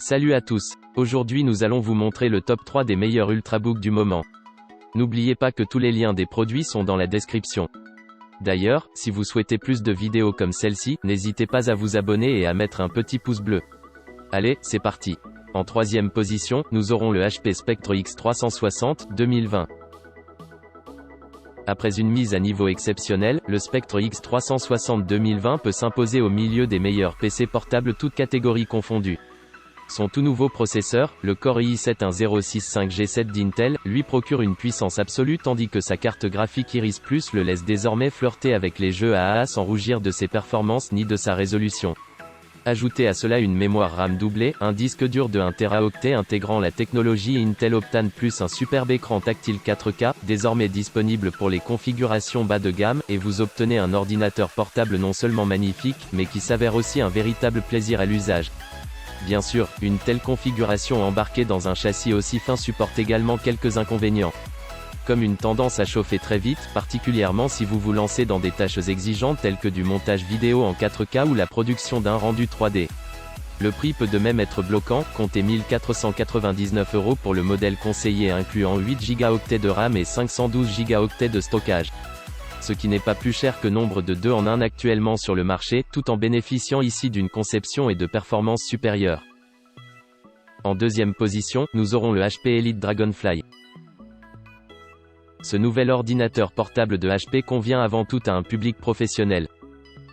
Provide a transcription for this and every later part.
Salut à tous. Aujourd'hui nous allons vous montrer le top 3 des meilleurs ultrabooks du moment. N'oubliez pas que tous les liens des produits sont dans la description. D'ailleurs, si vous souhaitez plus de vidéos comme celle-ci, n'hésitez pas à vous abonner et à mettre un petit pouce bleu. Allez, c'est parti. En troisième position, nous aurons le HP Spectre X360 2020. Après une mise à niveau exceptionnelle, le Spectre X360 2020 peut s'imposer au milieu des meilleurs PC portables toutes catégories confondues. Son tout nouveau processeur, le Core i7-1065G7 d'Intel, lui procure une puissance absolue tandis que sa carte graphique Iris Plus le laisse désormais flirter avec les jeux AAA sans rougir de ses performances ni de sa résolution. Ajoutez à cela une mémoire RAM doublée, un disque dur de 1 Teraoctet intégrant la technologie Intel Optane plus un superbe écran tactile 4K, désormais disponible pour les configurations bas de gamme, et vous obtenez un ordinateur portable non seulement magnifique, mais qui s'avère aussi un véritable plaisir à l'usage. Bien sûr, une telle configuration embarquée dans un châssis aussi fin supporte également quelques inconvénients. Comme une tendance à chauffer très vite, particulièrement si vous vous lancez dans des tâches exigeantes telles que du montage vidéo en 4K ou la production d'un rendu 3D. Le prix peut de même être bloquant, comptez 1499 € pour le modèle conseillé incluant 8 Go de RAM et 512 Go de stockage. Ce qui n'est pas plus cher que nombre de 2 en 1 actuellement sur le marché, tout en bénéficiant ici d'une conception et de performances supérieures. En deuxième position, nous aurons le HP Elite Dragonfly. Ce nouvel ordinateur portable de HP convient avant tout à un public professionnel.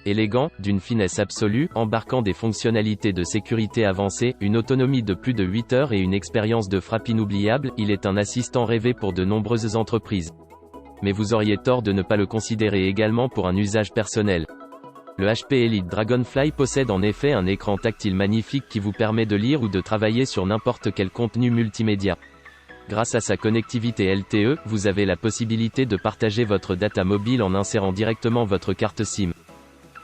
Élégant, d'une finesse absolue, embarquant des fonctionnalités de sécurité avancées, une autonomie de plus de 8 heures et une expérience de frappe inoubliable, il est un assistant rêvé pour de nombreuses entreprises. Mais vous auriez tort de ne pas le considérer également pour un usage personnel. Le HP Elite Dragonfly possède en effet un écran tactile magnifique qui vous permet de lire ou de travailler sur n'importe quel contenu multimédia. Grâce à sa connectivité LTE, vous avez la possibilité de partager votre data mobile en insérant directement votre carte SIM.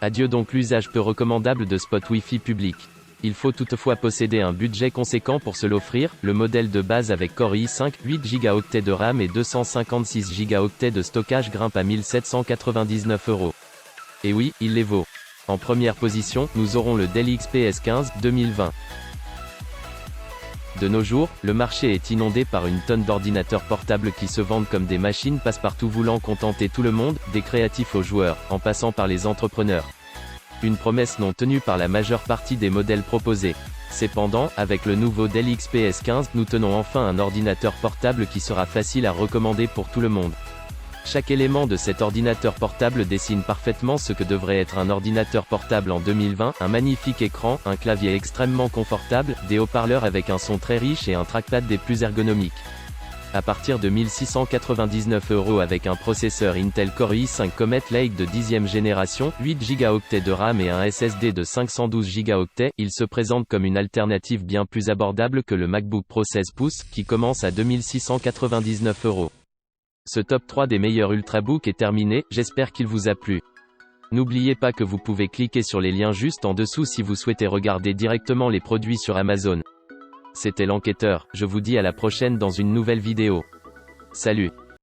Adieu donc l'usage peu recommandable de spots Wi-Fi publics. Il faut toutefois posséder un budget conséquent pour se l'offrir. Le modèle de base avec Core i5, 8 Go de RAM et 256 Go de stockage grimpe à 1799 €. Et oui, il les vaut. En première position, nous aurons le Dell XPS 15 2020. De nos jours, le marché est inondé par une tonne d'ordinateurs portables qui se vendent comme des machines passe-partout voulant contenter tout le monde, des créatifs aux joueurs, en passant par les entrepreneurs. Une promesse non tenue par la majeure partie des modèles proposés. Cependant, avec le nouveau Dell XPS 15, nous tenons enfin un ordinateur portable qui sera facile à recommander pour tout le monde. Chaque élément de cet ordinateur portable dessine parfaitement ce que devrait être un ordinateur portable en 2020, un magnifique écran, un clavier extrêmement confortable, des haut-parleurs avec un son très riche et un trackpad des plus ergonomiques. À partir de 1699 € avec un processeur Intel Core i5 Comet Lake de 10e génération, 8 Go de RAM et un SSD de 512 Go, il se présente comme une alternative bien plus abordable que le MacBook Pro 16 pouces, qui commence à 2699 €. Ce top 3 des meilleurs ultrabooks est terminé, j'espère qu'il vous a plu. N'oubliez pas que vous pouvez cliquer sur les liens juste en dessous si vous souhaitez regarder directement les produits sur Amazon. C'était l'enquêteur, je vous dis à la prochaine dans une nouvelle vidéo. Salut.